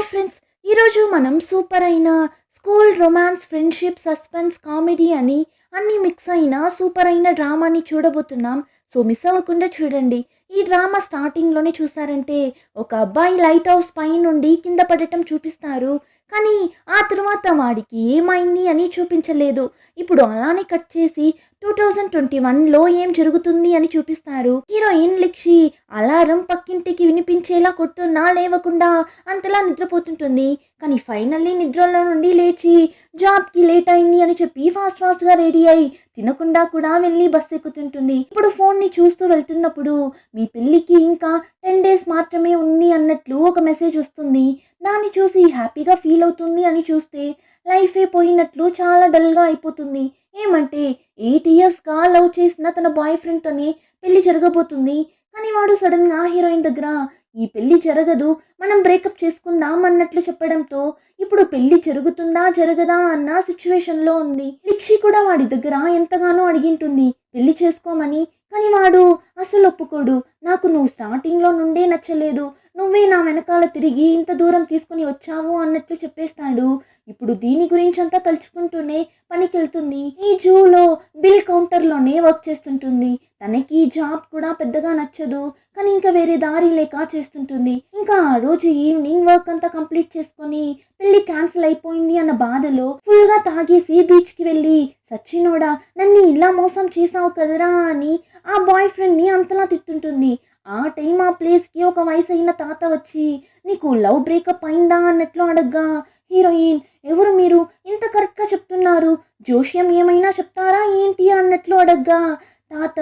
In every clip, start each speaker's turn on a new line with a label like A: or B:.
A: Hi friends, ఈరోజు మనం super అయిన school romance, friendship, suspense, comedy అని అన్ని మిక్స్ అయిన సూపర్ అయిన డ్రామాని చూడబోతున్నాం. సో మిస్ అవ్వకుండా చూడండి. ఈ డ్రామా స్టార్టింగ్లోనే చూసారంటే ఒక అబ్బాయి లైట్ హౌస్ పై నుండి కింద పడటం చూపిస్తారు. కానీ ఆ తర్వాత వాడికి ఏమైంది అని చూపించలేదు. ఇప్పుడు అలానే కట్ చేసి 2021లో ఏం జరుగుతుంది అని చూపిస్తారు. హీరోయిన్ లిక్షి అలారం పక్కింటికి వినిపించేలా కొడుతున్నా లేవకుండా అంతలా నిద్రపోతుంటుంది. కానీ ఫైనల్లీ నిద్రలో నుండి లేచి జాబ్కి లేట్ అయింది అని చెప్పి ఫాస్ట్గా రెడీ అయి తినకుండా కూడా వెళ్ళి బస్ ఎక్కుతుంటుంది. ఇప్పుడు ఫోన్ని చూస్తూ వెళ్తున్నప్పుడు మీ పెళ్ళికి ఇంకా 10 days మాత్రమే ఉంది అన్నట్లు ఒక మెసేజ్ వస్తుంది. దాన్ని చూసి హ్యాపీగా ఫీల్ అవుతుంది అని చూస్తే లైఫే పోయినట్లు చాలా డల్గా అయిపోతుంది. ఏమంటే 8 yearsగా లవ్ చేసిన తన బాయ్ ఫ్రెండ్తోనే పెళ్లి జరగబోతుంది. కానీ వాడు సడన్గా హీరోయిన్ దగ్గర ఈ పెళ్లి జరగదు, మనం బ్రేకప్ చేసుకుందాం అన్నట్లు చెప్పడంతో ఇప్పుడు పెళ్లి జరుగుతుందా జరగదా అన్న సిచ్యువేషన్లో ఉంది. లిక్షి కూడా వాడి దగ్గర ఎంతగానో అడిగింటుంది పెళ్లి చేసుకోమని. కానీ వాడు అసలు ఒప్పుకోడు. నాకు నువ్వు స్టార్టింగ్లో నుండే నచ్చలేదు, నువ్వే నా వెనకాల తిరిగి ఇంత దూరం తీసుకుని వచ్చావు అన్నట్లు చెప్పేస్తాడు. ఇప్పుడు దీని గురించి అంతా తలుచుకుంటూనే పనికెళ్తుంది. ఈ జూలో బిల్ కౌంటర్లోనే వర్క్ చేస్తుంటుంది. తనకి జాబ్ కూడా పెద్దగా నచ్చదు, కానీ ఇంకా వేరే దారి లేక చేస్తుంటుంది. ఇంకా ఆ రోజు ఈవినింగ్ వర్క్ అంతా కంప్లీట్ చేసుకొని పెళ్లి క్యాన్సిల్ అయిపోయింది అన్న బాధలో ఫుల్గా తాగేసి బీచ్కి వెళ్ళి సచ్చినోడా నన్ను ఇలా మోసం చేసావు కదరా అని ఆ బాయ్ ఫ్రెండ్ని అంతలా తిట్టుంటుంది. ఆ టైం ఆ ప్లేస్కి ఒక వయసు అయిన తాత వచ్చి నీకు లవ్ బ్రేకప్ అయిందా అన్నట్లు అడగ్గా హీరోయిన్ ఎవరు మీరు ఇంత కరెక్ట్గా చెప్తున్నారు, జోష్యం ఏమైనా చెప్తారా ఏంటి అన్నట్లు అడగ్గా తాత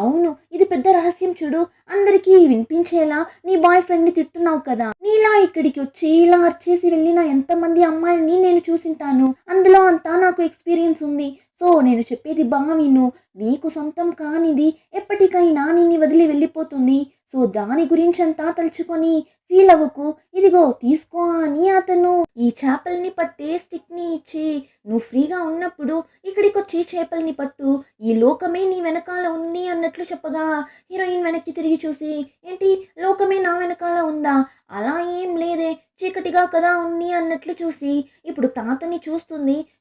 A: అవును ఇది పెద్ద రహస్యం చూడు, అందరికీ వినిపించేలా నీ బాయ్ ఫ్రెండ్ని తిట్టున్నావు కదా, నీలా ఇక్కడికి వచ్చి ఇలా అర్చేసి వెళ్ళిన ఎంతమంది అమ్మాయిల్ని నేను చూసింటాను, అందులో అంతా నాకు ఎక్స్పీరియన్స్ ఉంది. సో నేను చెప్పేది బాగా విను, నీకు సొంతం కానిది ఎప్పటికైనా నిన్ను వదిలి వెళ్ళిపోతుంది. సో దాని గురించి అంతా తలుచుకొని ఫీల్ అవ్వకు, ఇదిగో తీసుకో అని అతను ఈ చేపల్ని పట్టే స్టిక్ని ఇచ్చి నువ్వు ఫ్రీగా ఉన్నప్పుడు ఇక్కడికి వచ్చి చేపల్ని పట్టు, ఈ లోకమే నీ వెనకాల ఉంది అన్నట్లు చెప్పగా హీరోయిన్ వెనక్కి తిరిగి చూసి ఏంటి లోకమే నా వెనకాల ఉందా, అలా ఏం లేదే చీకటిగా కదా ఉంది అన్నట్లు చూసి ఇప్పుడు తాతని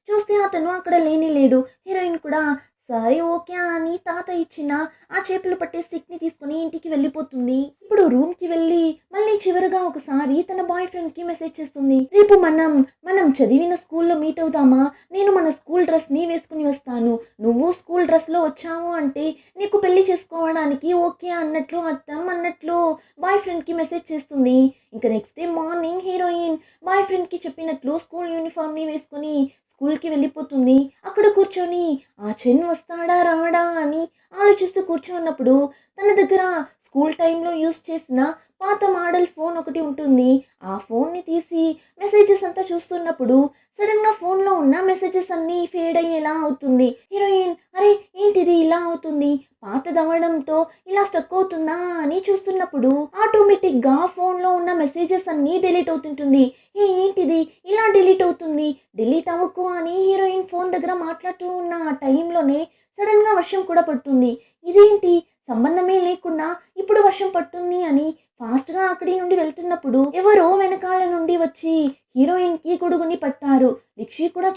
A: చూస్తే అతను అక్కడ లేడు. హీరోయిన్ కూడా సరే ఓకే అని తాత ఇచ్చిన ఆ చేపలు పట్టే స్టిక్ని తీసుకుని ఇంటికి వెళ్ళిపోతుంది. ఇప్పుడు రూమ్కి వెళ్ళి మళ్ళీ చివరిగా ఒకసారి తన బాయ్ ఫ్రెండ్కి మెసేజ్ చేస్తుంది. రేపు మనం చదివిన స్కూల్లో మీట్ అవుదామా, నేను మన స్కూల్ డ్రెస్ని వేసుకుని వస్తాను, నువ్వు స్కూల్ డ్రెస్లో వచ్చావు అంటే నీకు పెళ్లి చేసుకోవడానికి ఓకే అన్నట్లు అర్థం అన్నట్లు బాయ్ ఫ్రెండ్కి మెసేజ్ చేస్తుంది. ఇంకా next day morning heroine boy ఫ్రెండ్కి చెప్పినట్లు స్కూల్ యూనిఫామ్ని వేసుకుని స్కూల్కి వెళ్ళిపోతుంది. అక్కడ కూర్చొని ఆ చెన్ వస్తాడా రాడా అని ఆలోచిస్తూ కూర్చోన్నప్పుడు తన దగ్గర స్కూల్ టైంలో యూస్ చేసిన పాత మోడల్ ఫోన్ ఒకటి ఉంటుంది. ఆ ఫోన్ని తీసి మెసేజెస్ అంతా చూస్తున్నప్పుడు సడన్గా ఫోన్లో ఉన్న మెసేజెస్ అన్నీ ఫేడ్ అయ్యేలా అవుతుంది. హీరోయిన్ అరే ఏంటిది ఇలా అవుతుంది, పాతదవడంతో ఇలా స్టక్ అవుతుందా అని చూస్తున్నప్పుడు ఆటోమేటిక్గా ఫోన్లో ఉన్న మెసేజెస్ అన్నీ డిలీట్ అవుతుంటుంది. ఏంటిది ఇలా డిలీట్ అవుతుంది, డిలీట్ అవ్వకు అని హీరోయిన్ ఫోన్ దగ్గర మాట్లాడుతూ ఉన్న ఆ టైంలోనే సడన్గా వర్షం కూడా పడుతుంది. ఇదేంటి సంబంధమే లేకుండా ఇప్పుడు వర్షం పడుతుంది అని ఫాస్ట్గా అక్కడి నుండి వెళ్తున్నప్పుడు ఎవరో వెనకాల నుండి వచ్చి హీరోయిన్కి గొడుగుని పట్టారు. లిక్షి కూడా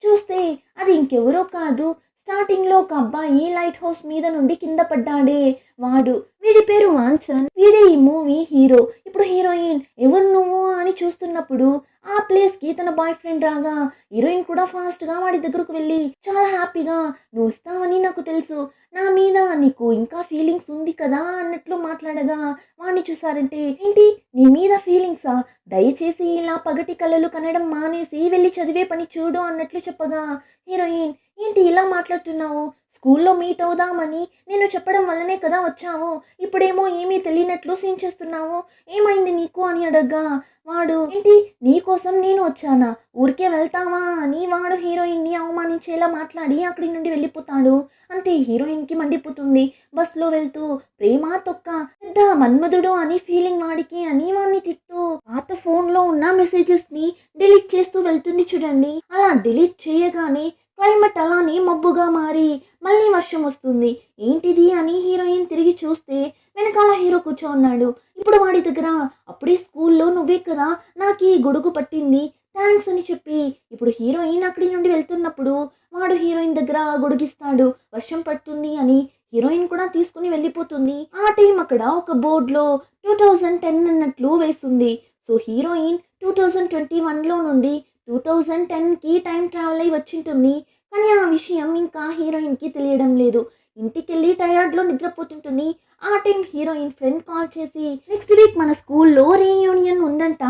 A: చూస్తే అది ఇంకెవరో కాదు, స్టార్టింగ్లో ఒక అబ్బాయి లైట్ హౌస్ మీద నుండి కింద పడ్డాడే వాడు. వీడి పేరు వాన్సన్, వీడే ఈ మూవీ హీరో. ఇప్పుడు హీరోయిన్ ఎవరు నువ్వు అని చూస్తున్నప్పుడు ఆ ప్లేస్కి తన బాయ్ ఫ్రెండ్ రాగా హీరోయిన్ కూడా ఫాస్ట్గా వాడి దగ్గరకు వెళ్ళి చాలా హ్యాపీగా నువ్వు వస్తావని నాకు తెలుసు, నా మీద నీకు ఇంకా ఫీలింగ్స్ ఉంది కదా అన్నట్లు మాట్లాడగా వాడిని చూసారంటే ఏంటి నీ మీద ఫీలింగ్సా, దయచేసి ఇలా పగటి కళలు కనడం మానేసి వెళ్ళి చదివే పని చూడు అన్నట్లు చెప్పగా హీరోయిన్ ఏంటి ఇలా మాట్లాడుతున్నావు, స్కూల్లో మీట్ అవుదామని నేను చెప్పడం వల్లనే కదా వచ్చావు, ఇప్పుడేమో ఏమీ తెలియనట్లు సీన్ చేస్తున్నావు, ఏమైంది నీకు అని అడగ్గా వాడు ఏంటి నీకోసం నేను వచ్చానా, ఊరికే వెళ్తావా అని వాడు హీరోయిన్ని అవమానించేలా మాట్లాడి అక్కడి నుండి వెళ్ళిపోతాడు. అంతే హీరోయిన్కి మండిపోతుంది. బస్లో వెళ్తూ ప్రేమ తొక్క పెద్ద మన్మధుడు అని ఫీలింగ్ వాడికి అని వాడిని తిట్టు పాత ఫోన్లో ఉన్న మెసేజెస్ని డిలీట్ చేస్తూ వెళ్తుంది చూడండి. అలా డిలీట్ చేయగానే క్లైమేట్ అలానే మబ్బుగా మారి మళ్ళీ వర్షం వస్తుంది. ఏంటిది అని హీరోయిన్ తిరిగి చూస్తే వెనకాల హీరో కూర్చో ఉన్నాడు. ఇప్పుడు వాడి దగ్గర అప్పుడే స్కూల్లో నువ్వే కదా నాకు ఈ గొడుగు పట్టింది, థ్యాంక్స్ అని చెప్పి ఇప్పుడు హీరోయిన్ అక్కడి నుండి వెళ్తున్నప్పుడు వాడు హీరోయిన్ దగ్గర గొడుగిస్తాడు. వర్షం పడుతుంది అని హీరోయిన్ కూడా తీసుకుని వెళ్ళిపోతుంది. ఆ టైం అక్కడ ఒక బోర్డులో 2010 అన్నట్లు వేస్తుంది. సో హీరోయిన్ 2021లో నుండి 2010కి టైం ట్రావెల్ అయి వచ్చింటుంది. కానీ ఆ విషయం ఇంకా హీరోయిన్కి తెలియడం లేదు. ఇంటికెళ్ళి టయర్డ్లో నిద్రపోతుంటుంది. ఆ టైం హీరోయిన్ ఫ్రెండ్ కాల్ చేసి నెక్స్ట్ వీక్ మన స్కూల్లో రీయూనియన్ ఉందంట,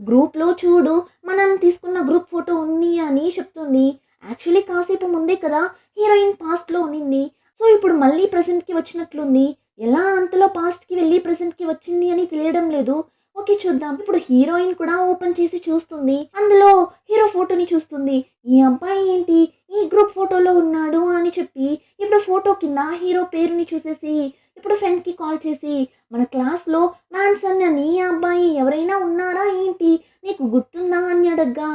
A: గ్రూప్లో చూడు మనం తీసుకున్న గ్రూప్ ఫోటో ఉంది అని చెప్తుంది. యాక్చువల్లీ కాసేపు ముందే కదా హీరోయిన్ పాస్ట్లో ఉన్నింది. సో ఇప్పుడు మళ్ళీ ప్రజెంట్కి వచ్చినట్లుంది. ఎలా అంతలో పాస్ట్కి వెళ్ళి ప్రజెంట్కి వచ్చింది అని తెలియడం లేదు. ఓకే చూద్దాం. ఇప్పుడు హీరోయిన్ కూడా ఓపెన్ చేసి చూస్తుంది. అందులో హీరో ఫోటోని చూస్తుంది. ఈ అబ్బాయి ఏంటి ఈ గ్రూప్ ఫోటోలో ఉన్నాడు అని చెప్పి ఇప్పుడు ఫోటో కింద హీరో పేరుని చూసేసి ఇప్పుడు ఫ్రెండ్కి కాల్ చేసి మన క్లాస్లో మ్యాన్సన్ అని ఈ అబ్బాయి ఎవరైనా ఉన్నారా ఏంటి, నీకు గుర్తుందా అని అడగ్గా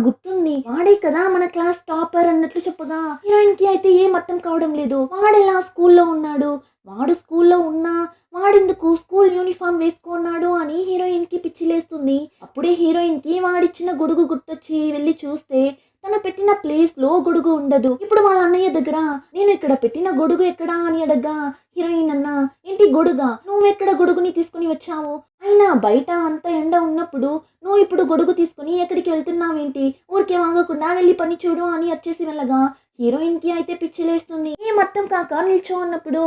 A: గుర్తుంది, వాడే కదా మన క్లాస్ టాపర్ అన్నట్లు చెప్పగా హీరోయిన్కి అయితే ఏం అర్థం కావడం లేదు. వాడెలా స్కూల్లో ఉన్నాడు, వాడు స్కూల్లో ఉన్నా వాడెందుకు స్కూల్ యూనిఫామ్ వేసుకున్నాడు అని హీరోయిన్కి పిచ్చిలేస్తుంది. అప్పుడే హీరోయిన్కి వాడిచ్చిన గొడుగు గుర్తొచ్చి వెళ్ళి చూస్తే తను పెట్టిన ప్లేస్లో గొడుగు ఉండదు. ఇప్పుడు వాళ్ళ అన్నయ్య దగ్గర నేను ఇక్కడ పెట్టిన గొడుగు ఎక్కడా అని అడగ్గా హీరోయిన్ అన్న ఏంటి గొడుగా, నువ్వెక్కడ గొడుగుని తీసుకుని వచ్చావు, అయినా బయట అంత ఎండ ఉన్నప్పుడు నువ్వు ఇప్పుడు గొడుగు తీసుకుని ఎక్కడికి వెళ్తున్నావేంటి, ఊరికే వాగకుండా వెళ్ళి పని చూడు అని వచ్చేసి వెళ్ళగా హీరోయిన్కి అయితే పిచ్చిలేస్తుంది. ఏం అర్థం కాక నిల్చో ఉన్నప్పుడు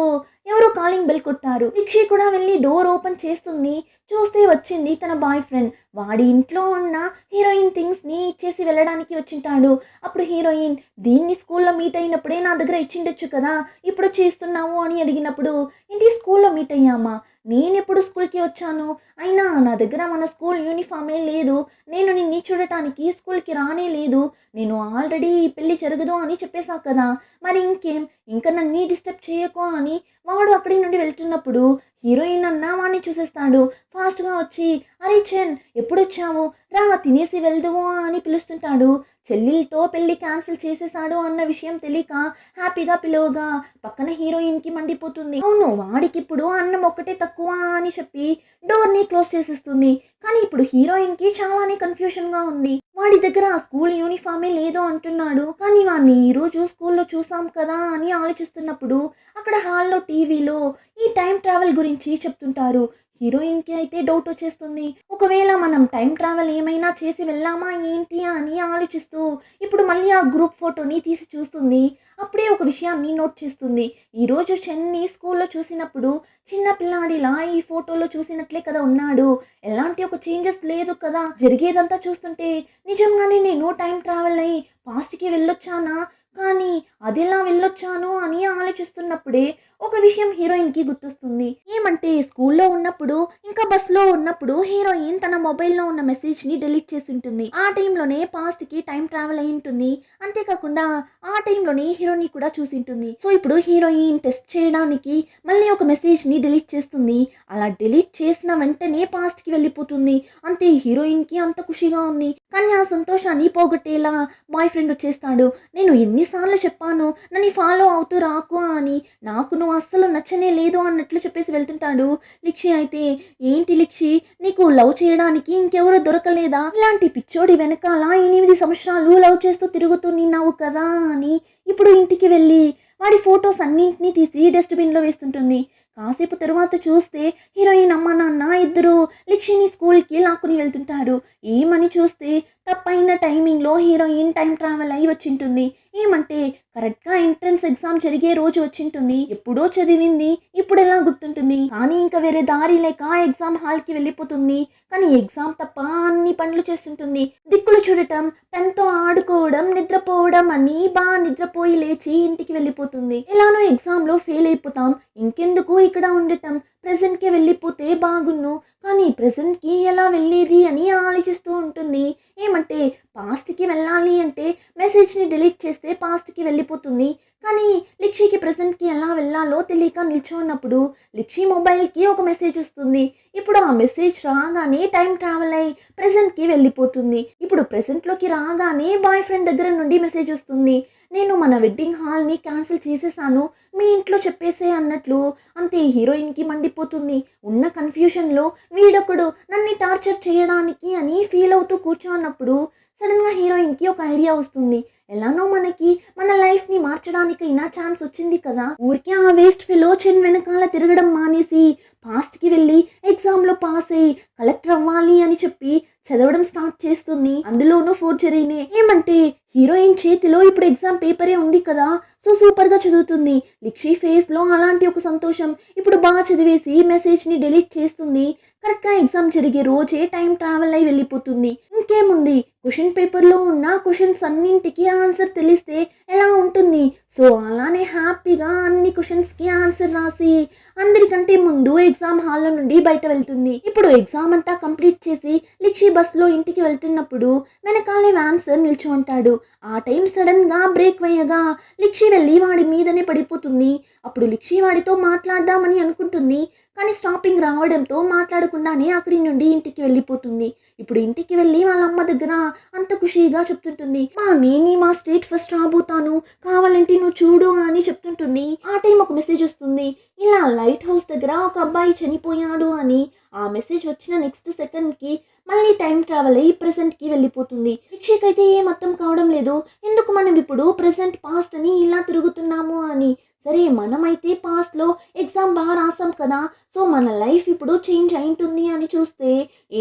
A: ఎవరో కాలింగ్ బెల్ కొట్టారు. రిక్షి కూడా వెళ్ళి డోర్ ఓపెన్ చేస్తుంది. చూస్తే వచ్చింది తన బాయ్ ఫ్రెండ్. వాడి ఇంట్లో ఉన్న హీరోయిన్ థింగ్స్ని ఇచ్చేసి వెళ్ళడానికి వచ్చింటాడు. అప్పుడు హీరోయిన్ దీన్ని స్కూల్లో మీట్ అయినప్పుడే నా దగ్గర ఇచ్చిండొచ్చు కదా, ఇప్పుడు చేస్తున్నావు అని అడిగినప్పుడు ఏంటి స్కూల్లో మీట్ అయ్యామా, నేను ఎప్పుడు స్కూల్కి వచ్చాను, అయినా నా దగ్గర మన స్కూల్ యూనిఫామే లేదు, నేను నిన్ను చూడటానికి స్కూల్కి రానే లేదు, నేను ఆల్రెడీ పెళ్ళి జరగదు అని చెప్పేశా కదా, మరి ఇంకేం ఇంకా నన్ను డిస్టర్బ్ చేయకో అని వాడు అక్కడి నుండి వెళ్తున్నప్పుడు హీరోయిన్ అన్న వాడిని చూసేస్తాడు. ఫాస్ట్గా వచ్చి అరే చెన్ ఎప్పుడు వచ్చావు, రా తినేసి వెళ్దువు అని పిలుస్తుంటాడు. చెల్లెలతో పెళ్లి క్యాన్సిల్ చేసేసాడు అన్న విషయం తెలియక హ్యాపీగా పిలువగా పక్కన హీరోయిన్కి మండిపోతుంది. అవును వాడికి ఇప్పుడు అన్నం ఒక్కటే తక్కువ అని చెప్పి డోర్ని క్లోజ్ చేసేస్తుంది. కానీ ఇప్పుడు హీరోయిన్కి చాలానే కన్ఫ్యూషన్గా ఉంది. వాడి దగ్గర స్కూల్ యూనిఫామే లేదు అంటున్నాడు, కానీ వాడిని ఈరోజు స్కూల్లో చూసాం కదా అని ఆలోచిస్తున్నప్పుడు అక్కడ హాల్లో టీవీలో ఈ టైం ట్రావెల్ గురించి చెప్తుంటారు. హీరోయిన్కి అయితే డౌట్ వచ్చేస్తుంది. ఒకవేళ మనం టైం ట్రావెల్ ఏమైనా చేసి వెళ్ళామా ఏంటి అని ఆలోచిస్తూ ఇప్పుడు మళ్ళీ ఆ గ్రూప్ ఫోటోని తీసి చూస్తుంది. అప్పుడే ఒక విషయాన్ని నోట్ చేస్తుంది. ఈరోజు చెన్ని స్కూల్లో చూసినప్పుడు చిన్న పిల్లాడిలా ఈ ఫోటోలో చూసినట్లే కదా ఉన్నాడు, ఎలాంటి ఒక చేంజెస్ లేదు కదా, జరిగేదంతా చూస్తుంటే నిజంగానే నేను టైం ట్రావెల్ అయ్యి పాస్ట్కి వెళ్ళొచ్చానా, కానీ అదెలా వెళ్ళొచ్చాను అని ఆలోచిస్తున్నప్పుడే ఒక విషయం హీరోయిన్కి గుర్తొస్తుంది. ఏమంటే స్కూల్లో ఉన్నప్పుడు ఇంకా బస్లో ఉన్నప్పుడు హీరోయిన్ తన మొబైల్లో ఉన్న మెసేజ్ని డిలీట్ చేసి ఉంటుంది. ఆ టైంలోనే పాస్ట్కి టైం ట్రావెల్ అయి ఉంటుంది. అంతేకాకుండా ఆ టైంలోనే హీరోని కూడా చూసి ఉంటుంది. సో ఇప్పుడు హీరోయిన్ టెస్ట్ చేయడానికి మళ్ళీ ఒక మెసేజ్ని డిలీట్ చేస్తుంది. అలా డిలీట్ చేసిన వెంటనే పాస్ట్కి వెళ్ళిపోతుంది. అంతే హీరోయిన్కి అంత ఖుషిగా ఉంది. కానీ ఆ సంతోషాన్ని పోగొట్టేలా బాయ్ ఫ్రెండ్ వచ్చేస్తాడు. నేను ఎన్నిసార్లు చెప్పాను నన్ను ఫాలో అవుతూ రాకు అని, నాకు నువ్వు అస్సలు నచ్చనే లేదు అన్నట్లు చెప్పేసి వెళ్తుంటాడు. లిక్షి అయితే ఏంటి లిక్షి నీకు లవ్ చేయడానికి ఇంకెవరో దొరకలేదా, ఇలాంటి పిచ్చోడి వెనకాల 8 సంవత్సరాలు లవ్ చేస్తూ తిరుగుతూ నిన్నావు కదా అని ఇప్పుడు ఇంటికి వెళ్ళి వాడి ఫొటోస్ అన్నింటినీ తీసి డస్ట్బిన్లో వేస్తుంటుంది. కాసేపు తరువాత చూస్తే హీరోయిన్ అమ్మ నాన్న ఇద్దరు లిక్షిని స్కూల్కి లాక్కుని వెళ్తుంటారు. ఏమని చూస్తే తప్పైన టైమింగ్లో హీరోయిన్ టైం ట్రావెల్ అయ్యి వచ్చింటుంది. ఏమంటే కరెక్ట్గా ఎంట్రన్స్ ఎగ్జామ్ జరిగే రోజు వచ్చింటుంది. ఎప్పుడో చదివింది ఇప్పుడు ఎలా గుర్తుంటుంది, కానీ ఇంకా వేరే దారి లేక ఎగ్జామ్ హాల్కి వెళ్ళిపోతుంది. కానీ ఎగ్జామ్ తప్ప అన్ని పనులు చేస్తుంటుంది. దిక్కులు చూడటం, పెన్తో ఆడుకోవడం, నిద్రపోవడం అని బాగా నిద్రపోయి లేచి ఇంటికి వెళ్ళిపోతుంది. ఎలానో ఎగ్జామ్లో ఫెయిల్ అయిపోతాం, ఇంకెందుకు ఇక్కడ ఉండటం, ప్రెజెంట్కి వెళ్ళిపోతే బాగున్ను, కానీ ప్రెజెంట్కి ఎలా వెళ్ళేది అని ఆలోచిస్తూ ఉంటుంది. ఏమంటే పాస్ట్కి వెళ్ళాలి అంటే మెసేజ్ని డిలీట్ చేస్తే పాస్ట్కి వెళ్ళిపోతుంది, కానీ లిక్షికి ప్రెజెంట్కి ఎలా వెళ్ళాలో తెలియక నిల్చున్నప్పుడు లిక్షి మొబైల్కి ఒక మెసేజ్ వస్తుంది. ఇప్పుడు ఆ మెసేజ్ రాగానే టైం ట్రావెల్ అయ్యి ప్రెజెంట్కి వెళ్ళిపోతుంది. ఇప్పుడు ప్రెజెంట్లోకి రాగానే బాయ్ ఫ్రెండ్ దగ్గర నుండి మెసేజ్ వస్తుంది. నేను మన వెడ్డింగ్ హాల్ని క్యాన్సిల్ చేసేసాను, మీ ఇంట్లో చెప్పేసే అన్నట్లు. అంతే, హీరోయిన్కి మండిపోతుంది. ఉన్న కన్ఫ్యూషన్లో వీడొకడు నన్ను టార్చర్ చేయడానికి అని ఫీల్ అవుతూ కూర్చోన్నప్పుడు సడన్గా హీరోయిన్కి ఒక ఐడియా వస్తుంది. ఎలానో మనకి మన లైఫ్ని మార్చడానికైనా ఛాన్స్ వచ్చింది కదా, ఊరికే ఆ వేస్ట్ ఫెలో చెన్ వెనకాల తిరగడం మానేసి పాస్ట్కి వెళ్ళి ఎగ్జామ్లో పాస్ అయ్యి కలెక్టర్ అవ్వాలి అని చెప్పి చదవడం స్టార్ట్ చేస్తుంది. అందులోనూ ఫోర్జరీనే. ఏమంటే హీరోయిన్ చేతిలో ఇప్పుడు ఎగ్జామ్ పేపరే ఉంది కదా, సో సూపర్గా చదువుతుంది. లిక్షి ఫేస్లో అలాంటి ఒక సంతోషం. ఇప్పుడు బాగా చదివేసి మెసేజ్ని డిలీట్ చేస్తుంది. కరెక్ట్గా ఎగ్జామ్ జరిగే రోజే టైం ట్రావెల్ అయి వెళ్ళిపోతుంది. ఇంకేముంది, క్వశ్చన్ పేపర్లో ఉన్న క్వశ్చన్స్ అన్నింటికి ఆన్సర్ తెలిస్తే ఎలా ఉంటుంది. సో అలానే హ్యాపీగా అన్ని క్వశ్చన్స్కి ఆన్సర్ రాసి అందరికంటే ముందు ఎగ్జామ్ హాల్లో నుండి బయట వెళ్తుంది. ఇప్పుడు ఎగ్జామ్ అంతా కంప్లీట్ చేసి లిక్షి బస్లో ఇంటికి వెళ్తున్నప్పుడు వెనకాలే వ్యాన్సర్ నిల్చో ఉంటాడు. ఆ టైం సడన్గా బ్రేక్ వేయగా లిక్షి వెళ్ళి వాడి మీదనే పడిపోతుంది. అప్పుడు లిక్షి వాడితో మాట్లాడదామని అనుకుంటుంది, కానీ స్టాపింగ్ రావడంతో మాట్లాడకుండానే అక్కడి నుండి ఇంటికి వెళ్ళిపోతుంది. ఇప్పుడు ఇంటికి వెళ్ళి వాళ్ళ అమ్మ దగ్గర అంత ఖుషీగా చెప్తుంటుంది. నేను మా స్టేట్ ఫస్ట్ రాబోతాను, కావాలంటే నువ్వు చూడు అని చెప్తుంటుంది. ఆ టైం ఒక మెసేజ్ వస్తుంది, ఇలా లైట్ హౌస్ దగ్గర ఒక అబ్బాయి చనిపోయాడు అని. ఆ మెసేజ్ వచ్చిన నెక్స్ట్ సెకండ్కి మళ్ళీ టైం ట్రావెల్ అయ్యి ప్రెసెంట్కి వెళ్ళిపోతుంది. లిక్షికైతే ఏం అర్థం కావడం లేదు, ఎందుకు మనం ఇప్పుడు ప్రెసెంట్ పాస్ట్ అని ఇలా తిరుగుతున్నాము అని. సరే, మనమైతే పాస్ట్లో ఎగ్జామ్ బాగా రాసాం కదా, సో మన లైఫ్ ఇప్పుడు చేంజ్ అయింటుంది అని చూస్తే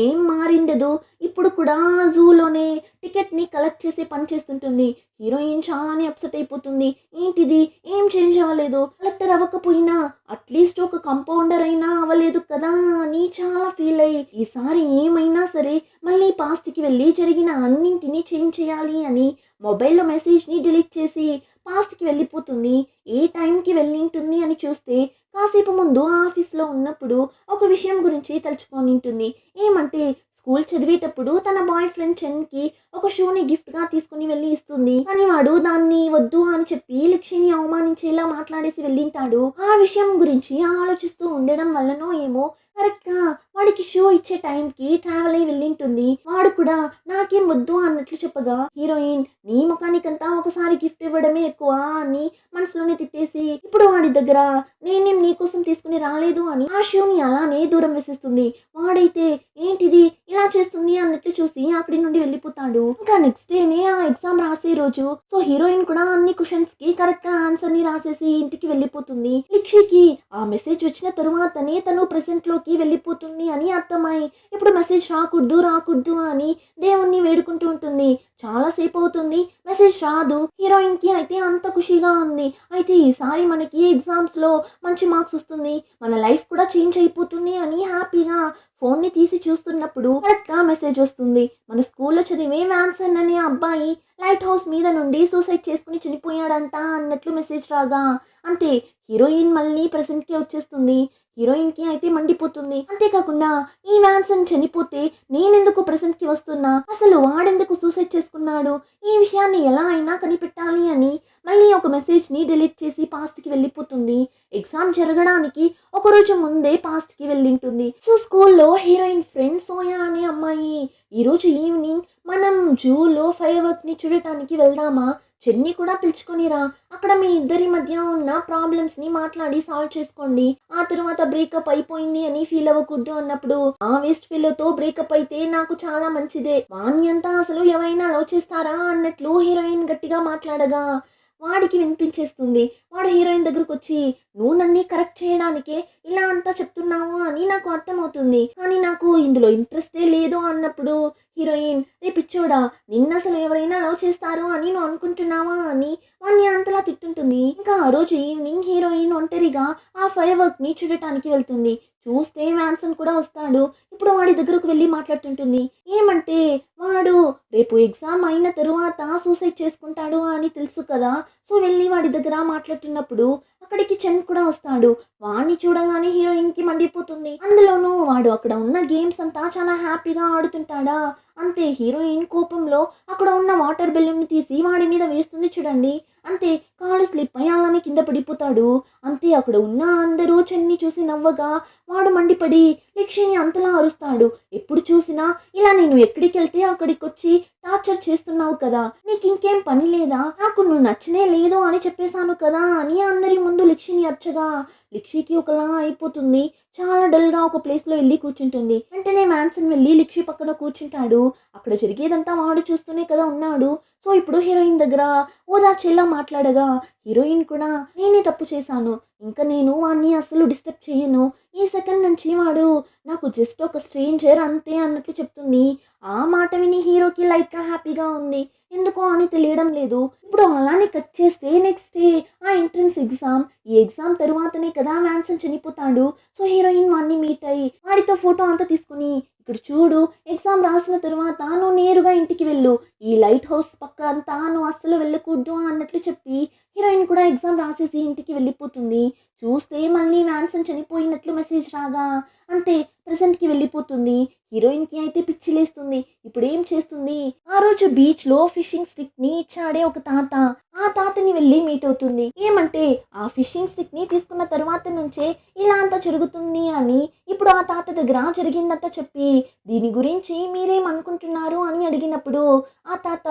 A: ఏం మారిండదు. ఇప్పుడు కూడా జూలోనే టికెట్ని కలెక్ట్ చేసి పని చేస్తుంటుంది. హీరోయిన్ చాలానే అప్సెట్ అయిపోతుంది. ఏంటిది, ఏం చేంజ్ అవ్వలేదు, కలెక్టర్ అవ్వకపోయినా అట్లీస్ట్ ఒక కంపౌండర్ అయినా అవ్వలేదు కదా అని చాలా ఫీల్ అయ్యి ఈసారి ఏమైనా సరే మళ్ళీ పాస్ట్కి వెళ్ళి జరిగిన అన్నింటినీ చేంజ్ చేయాలి అని మొబైల్లో మెసేజ్ని డిలీట్ చేసి పాస్ట్కి వెళ్ళిపోతుంది. ఏ టైంకి వెళ్ళింటుంది అని చూస్తే కాసేపు ముందు ఆఫీస్లో ఉన్నప్పుడు ఒక విషయం గురించి తలుచుకొని ఉంటుంది. ఏమంటే స్కూల్ చదివేటప్పుడు తన బాయ్ ఫ్రెండ్ చెన్కి ఒక షూని గిఫ్ట్గా తీసుకుని వెళ్ళి ఇస్తుంది. కానీ వాడు దాన్ని వద్దు అని చెప్పి లిక్షిని అవమానించేలా మాట్లాడేసి వెళ్ళింటాడు. ఆ విషయం గురించి ఆలోచిస్తూ ఉండడం వల్లనో ఏమో కరెక్ట్గా వాడికి షో ఇచ్చే టైంకి ట్రావెల్ అయ్యి వెళ్ళింటుంది. వాడు కూడా నాకేం వద్దు అన్నట్లు చెప్పగా హీరోయిన్ నీ ముఖానికంతా ఒకసారి గిఫ్ట్ ఇవ్వడమే ఎక్కువ అని మనసులోనే తిట్టేసి ఇప్పుడు వాడి దగ్గర నేనేం నీకోసం తీసుకుని రాలేదు అని ఆ షోని అలానే దూరం వేసేస్తుంది. వాడైతే ఏంటిది ఇలా చేస్తుంది అన్నట్లు చూసి అక్కడి నుండి వెళ్ళిపోతాడు. ఇంకా నెక్స్ట్ డేనే ఆ ఎగ్జామ్ రాసే రోజు. సో హీరోయిన్ కూడా అన్ని క్వశ్చన్స్ కి కరెక్ట్ గా ఆన్సర్ ని రాసేసి ఇంటికి వెళ్ళిపోతుంది. లిక్షికి ఆ మెసేజ్ వచ్చిన తరువాతనే తను ప్రెసెంట్ లోకి వెళ్ళిపోతుంది అని అర్థమై ఇప్పుడు మెసేజ్ రాకూడదు అని దేవుణ్ణి వేడుకుంటూ ఉంటుంది. చాలా సేపు అవుతుంది, మెసేజ్ రాదు. హీరోయిన్ కి అయితే అంత ఖుషిగా ఉంది. అయితే ఈసారి మనకి ఎగ్జామ్స్ లో మంచి మార్క్స్ వస్తుంది, మన లైఫ్ కూడా చేంజ్ అయిపోతుంది అని హ్యాపీగా ఫోన్ని తీసి చూస్తున్నప్పుడు కరెక్ట్ గా మెసేజ్ వస్తుంది. మన స్కూల్లో చదివే వ్యాన్సన్ అనే అబ్బాయి లైట్ హౌస్ మీద నుండి సూసైడ్ చేసుకుని చనిపోయాడంట అన్నట్లు మెసేజ్ రాగా అంతే, హీరోయిన్ మళ్ళీ ప్రెసెంట్ కి వచ్చేస్తుంది. హీరోయిన్ కి అయితే మండిపోతుంది. అంతేకాకుండా ఈ వ్యాన్సన్ చనిపోతే నేనెందుకు ప్రెసెంట్ కి వస్తున్నా, అసలు వాడెందుకు సూసైడ్ చేసుకున్నాడు, ఈ విషయాన్ని ఎలా అయినా కనిపెట్టాలి అని మళ్ళీ ఒక మెసేజ్ ని డిలీట్ చేసి పాస్ట్ కి వెళ్ళిపోతుంది. ఎగ్జామ్ జరగడానికి ఒక రోజు ముందే పాస్ట్ కి వెళ్ళింటుంది. సో స్కూల్లో హీరోయిన్ ఫ్రెండ్ సోయా అనే అమ్మాయి ఈరోజు ఈవినింగ్ మనం జూలో ఫైర్ వర్క్ ని చూడటానికి వెళ్దామా, చెన్ని కూడా పిలుచుకొనిరా, అక్కడ మీ ఇద్దరి మధ్య ఉన్న ప్రాబ్లమ్స్ ని మాట్లాడి సాల్వ్ చేసుకోండి, ఆ తర్వాత బ్రేకప్ అయిపోయింది అని ఫీల్ అవ్వకూడదు అన్నప్పుడు ఆ వేస్ట్ ఫీల్తో బ్రేకప్ అయితే నాకు చాలా మంచిదే, వాణ్ణి అంతా అసలు ఎవరైనా లవ్ చేస్తారా అన్నట్లు హీరోయిన్ గట్టిగా మాట్లాడగా వాడికి వినిపించేస్తుంది. వాడు హీరోయిన్ దగ్గరకు వచ్చి నువ్వు నన్ను కరెక్ట్ చేయడానికే ఇలా అంతా చెప్తున్నావు అని నాకు అర్థమవుతుంది, కానీ నాకు ఇందులో ఇంట్రెస్టే లేదు అన్నప్పుడు హీరోయిన్ పిచ్చోడా, నిన్న అసలు ఎవరైనా లవ్ చేస్తారు అని నువ్వు అనుకుంటున్నావా అని వాడిని అంతలా తిట్టుంటుంది. ఇంకా ఆ రోజు ఈవినింగ్ హీరోయిన్ ఒంటరిగా ఆ ఫైర్ వర్క్ ని చూడటానికి వెళ్తుంది. చూస్తే వ్యాన్సన్ కూడా వస్తాడు. ఇప్పుడు వాడి దగ్గరకు వెళ్ళి మాట్లాడుతుంటుంది. ఏమంటే వాడు రేపు ఎగ్జామ్ అయిన తరువాత సూసైడ్ చేసుకుంటాడు అని తెలుసు కదా, సో వెళ్ళి వాడి దగ్గర మాట్లాడుతున్నప్పుడు అక్కడికి చెన్ కూడా వస్తాడు. వాడిని చూడగానే హీరోయిన్‌కి మండిపోతుంది. అందులోనూ వాడు అక్కడ ఉన్న గేమ్స్ అంతా చాలా హ్యాపీగా ఆడుతుంటాడా, అంతే హీరోయిన్ కోపంలో అక్కడ ఉన్న వాటర్ బెలూన్‌ని తీసి వాడి మీద వేస్తుంది చూడండి. అంతే కాలు స్లిప్ అయ్యి అలానే కింద పడిపోతాడు. అంతే అక్కడ ఉన్న అందరూ చెన్‌ని చూసి నవ్వగా వాడు మండిపడి లక్ష్మిని అంతలా అరుస్తాడు. ఎప్పుడు చూసినా ఇలా నేను ఎక్కడికెళ్తే అక్కడికొచ్చి టార్చర్ చేస్తున్నావు కదా! నీకింకేం పని లేదా? నాకు నువ్వు నచ్చనే లేదు అని చెప్పేశాను కదా! అని అందరి ముందు లక్ష్మిని అరచగా లిక్షికి ఒకలా అయిపోతుంది. చాలా డల్‌గా ఒక ప్లేస్‌లో ఎళ్లి కూర్చుంటుంది. వెంటనే మ్యాన్సన్ వెళ్లి లిక్షి పక్కన కూర్చుంటాడు. అక్కడ జరిగేదంతా వాడు చూస్తూనే కదా ఉన్నాడు. సో, ఇప్పుడు హీరోయిన్ దగ్గర ఓదార్చేలా మాట్లాడగా హీరోయిన్ కూడా నేనే తప్పు చేశాను. ఇంక నేను వాడిని అస్సలు డిస్టర్బ్ చేయను. ఈ సెకండ్ నుంచి వాడు నాకు జస్ట్ ఒక స్ట్రేంజర్ అంతే అన్నట్లు చెప్తుంది. ఆ మాట విని హీరోకి లైట్‌గా హ్యాపీగా ఉంది. ఎందుకో అని తెలియడం లేదు. ఇప్పుడు అలానే కట్ చేస్తే నెక్స్ట్ డే ఆ ఎంట్రన్స్ ఎగ్జామ్. ఈ ఎగ్జామ్ తరువాతనే కదా మ్యాన్సన్ చనిపోతాడు. సో, హీరోయిన్ వాడిని మీట్ అయ్యి వాడితో ఫోటో అంతా తీసుకుని ఇక్కడ చూడు ఎగ్జామ్ రాసిన తరువాత నువ్వు నేరుగా ఇంటికి వెళ్ళు. ఈ లైట్ హౌస్ పక్క అంతా నువ్వు అస్సలు వెళ్ళకూడదు అన్నట్లు చెప్పి హీరోయిన్ కూడా ఎగ్జామ్ రాసేసి ఇంటికి వెళ్ళిపోతుంది. చూస్తే మళ్ళీ మ్యాన్సన్ చనిపోయినట్లు మెసేజ్ రాగా అంతే ప్రెసెంట్‌కి వెళ్ళిపోతుంది. హీరోయిన్‌కి అయితే పిచ్చి లేస్తుంది. ఇప్పుడేం చేస్తుంది? ఆ రోజు బీచ్‌లో ఫిషింగ్ స్టిక్‌ని ఇచ్చాడే ఒక తాత. ఆ తాతని వెళ్లి మీట్ అవుతుంది. ఏమంటే ఆ ఫిషింగ్ స్టిక్‌ని తీసుకున్న తర్వాత నుంచే ఇలా అంతా జరుగుతుంది అని ఇప్పుడు ఆ తాత దగ్గర జరిగిందంతా చెప్పి దీని గురించి మీరేమనుకుంటున్నారు అని అడిగినప్పుడు ఆ తాత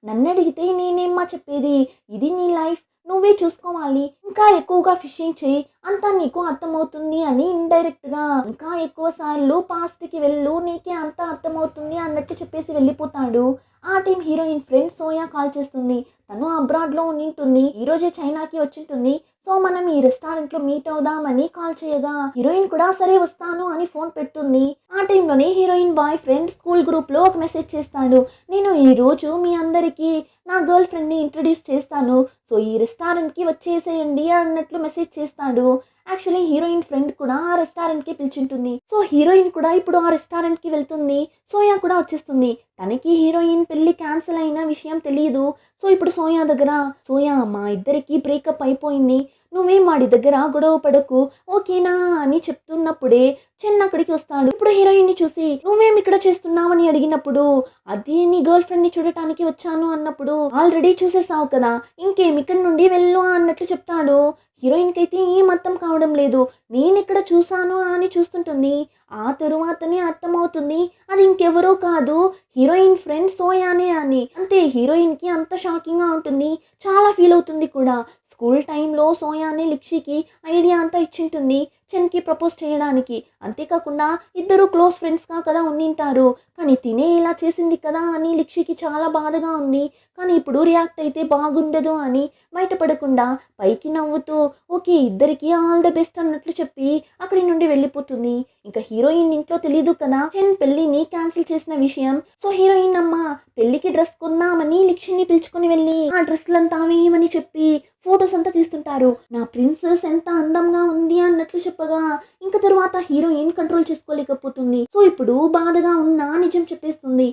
A: నన్నడిగితే నేనేమ్మా చెప్పేది? ఇది నీ లైఫ్. నువ్వే చూసుకోవాలి. ఇంకా ఎక్కువగా ఫిషింగ్ చేయి. అంతా నీకు అర్థమవుతుంది అని ఇండైరెక్ట్‌గా ఇంకా ఎక్కువ సార్లు పాస్ట్‌కి వెళ్ళు. నీకే అంతా అర్థమవుతుంది అన్నట్టు చెప్పేసి వెళ్ళిపోతాడు. ఆ time heroine friend soya call చేస్తుంది. తను అబ్రాడ్‌లో ఉండింటుంది. ఈరోజే చైనాకి వచ్చింటుంది. సో, మనం ఈ రెస్టారెంట్‌లో మీట్ అవుదామని కాల్ చేయగా హీరోయిన్ కూడా సరే వస్తాను అని ఫోన్ పెడుతుంది. ఆ టైంలోనే హీరోయిన్ బాయ్ ఫ్రెండ్ స్కూల్ గ్రూప్‌లో ఒక మెసేజ్ చేస్తాడు. నేను ఈరోజు మీ అందరికీ నా గర్ల్ ఫ్రెండ్‌ని ఇంట్రడ్యూస్ చేస్తాను. సో, ఈ రెస్టారెంట్‌కి వచ్చేసేయండి అన్నట్లు మెసేజ్ చేస్తాడు. యాక్చువల్లీ హీరోయిన్ ఫ్రెండ్ కూడా ఆ రెస్టారెంట్‌కి పిలిచుంటుంది. సో, హీరోయిన్ కూడా ఇప్పుడు ఆ రెస్టారెంట్‌కి వెళ్తుంది. సోయా కూడా వచ్చేస్తుంది. తనకి హీరోయిన్ పెళ్లి క్యాన్సిల్ అయిన విషయం తెలీదు. సో, ఇప్పుడు సోయా దగ్గర సోయా మా ఇద్దరికి బ్రేకప్ అయిపోయింది. నువ్వేం వాడి దగ్గర గొడవ పడకు. ఓకేనా అని చెప్తున్నప్పుడే చెన్ అక్కడికి వస్తాడు. ఇప్పుడు హీరోయిన్‌ని చూసి నువ్వేం ఇక్కడ చేస్తున్నావని అడిగినప్పుడు అది నీ గర్ల్ ఫ్రెండ్‌ని చూడటానికి వచ్చాను అన్నప్పుడు ఆల్రెడీ చూసేసావు కదా! ఇంకేం ఇక్కడి నుండి వెళ్ళు అన్నట్లు చెప్తాడు. హీరోయిన్‌కైతే ఏం అర్థం కావడం లేదు. నేనెక్కడ చూసాను అని చూస్తుంటుంది. ఆ తరువాతనే అర్థమవుతుంది అది ఇంకెవరో కాదు హీరోయిన్ ఫ్రెండ్ సోయానే అని. అంతే హీరోయిన్‌కి అంత షాకింగ్‌గా ఉంటుంది. చాలా ఫీల్ అవుతుంది కూడా. స్కూల్ టైంలో సోయానే లిక్షికి ఐడియా అంతా ఇచ్చింటుంది చెన్‌కి ప్రపోజ్ చేయడానికి. అంతేకాకుండా ఇద్దరు క్లోజ్ ఫ్రెండ్స్‌గా కదా ఉండింటారు. కానీ తినే ఇలా చేసింది కదా అని లిక్షికి చాలా బాధగా ఉంది. కానీ ఇప్పుడు రియాక్ట్ అయితే బాగుండదు అని బయటపడకుండా పైకి నవ్వుతూ ఓకే ఇద్దరికి ఆల్ ద బెస్ట్ అన్నట్లు చెప్పి అక్కడి నుండి వెళ్ళిపోతుంది. ఇంకా హీరోయిన్ ఇంట్లో తెలీదు కదా చెన్ పెళ్లిని క్యాన్సిల్ చేసిన విషయం. సో, హీరోయిన్ అమ్మ పెళ్లికి డ్రెస్ కొందామని లిక్షిని పిలుచుకొని వెళ్ళి ఆ డ్రెస్లంతా వేయమని చెప్పి ఫొటోస్ అంతా తీస్తుంటారు. నా ప్రిన్సెస్ ఎంత అందంగా ఉంది అన్నట్లు చెప్పగా ఇంక తరువాత హీరోయిన్ కంట్రోల్ చేసుకోలేకపోతుంది. సో, ఇప్పుడు బాధగా ఉన్న నిజం చెప్పేస్తుంది.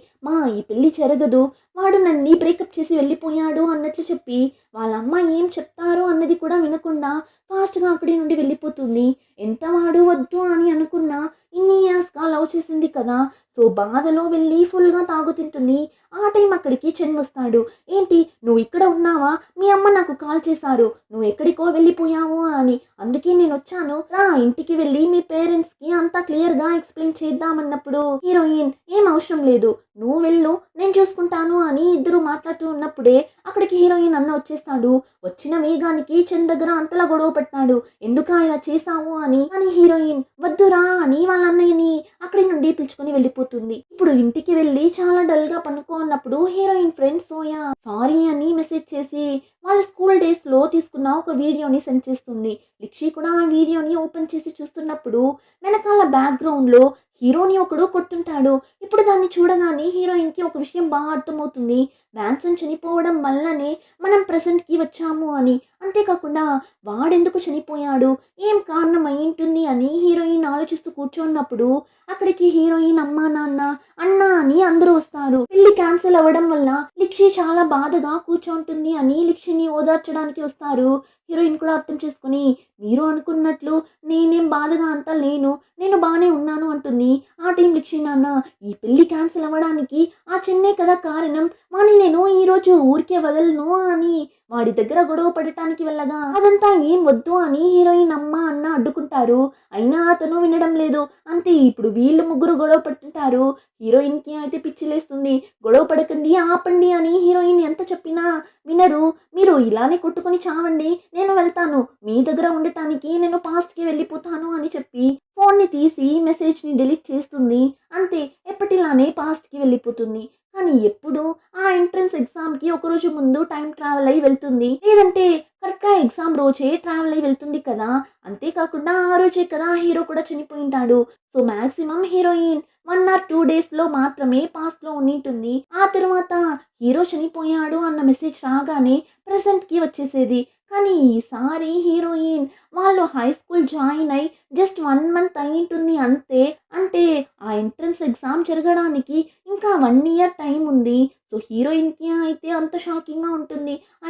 A: ఈ పెళ్లి జరగదు. వాడు నన్ను బ్రేకప్ చేసి వెళ్ళిపోయాడు అన్నట్లు చెప్పి వాళ్ళ అమ్మ ఏం చెప్తారో అన్నది కూడా వినకుండా ఫాస్ట్‌గా అక్కడి నుండి వెళ్ళిపోతుంది. ఎంత వాడు వద్దు అని అనుకున్నా ఇన్ని ఇయర్స్‌గా లవ్ చేసింది కదా! సో, బాధలో వెళ్ళి ఫుల్‌గా తాగుతుంటుంది. ఆ టైం అక్కడికి చెన్ వస్తాడు. ఏంటి నువ్వు ఇక్కడ ఉన్నావా? మీ అమ్మ నాకు కాల్ చేశారు. నువ్వు ఎక్కడికో వెళ్ళిపోయావు అని. అందుకే నేనొచ్చాను. రా ఇంటికి వెళ్ళి మీ పేరెంట్స్‌కి అంతా క్లియర్‌గా ఎక్స్‌ప్లెయిన్ చేద్దామన్నప్పుడు హీరోయిన్ ఏం అవసరం లేదు. నువ్వు వెళ్ళు నేను చూసుకుంటాను అని ఇద్దరు మాట్లాడుతూ ఉన్నప్పుడే అక్కడికి హీరోయిన్ అన్న వచ్చేస్తాడు. వచ్చిన వేగానికి చెన్ దగ్గర అంతలా గొడవ పడతాడు. ఎందుకురా ఇలా చేశావు అని. కానీ హీరోయిన్ వద్దురా అని వాళ్ళ అన్నయ్యని అక్కడి నుండి పిలుచుకొని వెళ్ళిపోతుంది. ఇప్పుడు ఇంటికి వెళ్ళి చాలా డల్‌గా పనుకో అన్నప్పుడు హీరోయిన్ ఫ్రెండ్ సోయా సారీ అని మెసేజ్ చేసి వాళ్ళ స్కూల్ డేస్‌లో తీసుకున్న ఒక వీడియోని సెండ్ చేస్తుంది. లిక్షి కూడా ఆ వీడియోని ఓపెన్ చేసి చూస్తున్నప్పుడు వెనకాల బ్యాక్‌గ్రౌండ్‌లో హీరోని ఒకడు కొట్టుంటాడు. ఇప్పుడు దాన్ని చూడగానే హీరోయిన్‌కి ఒక విషయం బాగా అర్థమవుతుంది. మ్యాన్సన్ చనిపోవడం వల్లనే మనం ప్రెజెంట్‌కి వచ్చాము అని. అంతేకాకుండా వాడెందుకు చనిపోయాడు? ఏం కారణం అయ్యుంటుంది అని హీరోయిన్ ఆలోచిస్తూ కూర్చున్నప్పుడు అక్కడికి హీరోయిన్ అమ్మా, నాన్న, అన్న అని అందరూ వస్తారు. పెళ్లి క్యాన్సిల్ అవ్వడం వల్ల లిక్షి చాలా బాధగా కూర్చుంటుంది అని లిక్షిని హీరోయిన్ని ఓదార్చడానికి వస్తారు. హీరోయిన్ కూడా అర్థం చేసుకొని, మీరు అనుకున్నట్లు నేనేం బాధగా అంతా లేను. నేను బానే ఉన్నాను అంటుంది. ఆ టైం రిక్షీ నాన్న, ఈ పెళ్లి క్యాన్సిల్ అవ్వడానికి ఆ చిన్నే కదా కారణం. వాణ్ణి నేను ఈరోజు ఊరికే వదలను అని వాడి దగ్గర గొడవ పడటానికి వెళ్ళగా అదంతా ఏం వద్దు అని హీరోయిన్ అమ్మ అన్న అడ్డుకుంటారు. అయినా అతను వినడం లేదు. అంతే ఇప్పుడు వీళ్ళు ముగ్గురు గొడవ పడుతుంటారు. హీరోయిన్కి అయితే పిచ్చిలేస్తుంది. గొడవ పడకండి ఆపండి అని హీరోయిన్ ఎంత చెప్పినా వినరు. మీరు ఇలానే కొట్టుకొని చావండి, నేను వెళ్తాను, మీ దగ్గర ఉండటానికి నేను పాస్ట్కి వెళ్ళిపోతాను అని చెప్పి ఫోన్ని తీసి మెసేజ్ని డిలీట్ చేస్తుంది. అంతే, ఎప్పటిలానే పాస్ట్కి వెళ్ళిపోతుంది. కానీ ఎప్పుడు ఆ ఎంట్రన్స్ ఎగ్జామ్కి ఒకరోజు ముందు టైం ట్రావెల్ అయ్యి వెళ్తుంది, లేదంటే కరెక్ట్గా ఎగ్జామ్ రోజే ట్రావెల్ అయ్యి వెళ్తుంది కదా. అంతేకాకుండా ఆ రోజే కదా హీరో కూడా చనిపోయింటాడు. So maximum heroine 1 or 2 days మాత్రమే పాస్ట్లో ఉండింటుంది. ఆ తర్వాత హీరో చనిపోయాడు అన్న మెసేజ్ రాగానే ప్రెసెంట్కి వచ్చేసేది. కానీ ఈసారి హీరోయిన్ వాళ్ళు హై స్కూల్ జాయిన్ అయి జస్ట్ 1 month అయ్యింటుంది అంతే. అంటే ఆ ఎంట్రన్స్ ఎగ్జామ్ జరగడానికి ఇంకా 1 year టైం ఉంది. సో హీరోయిన్కి అయితే అంత షాకింగ్గా ఉంటుంది. ఆ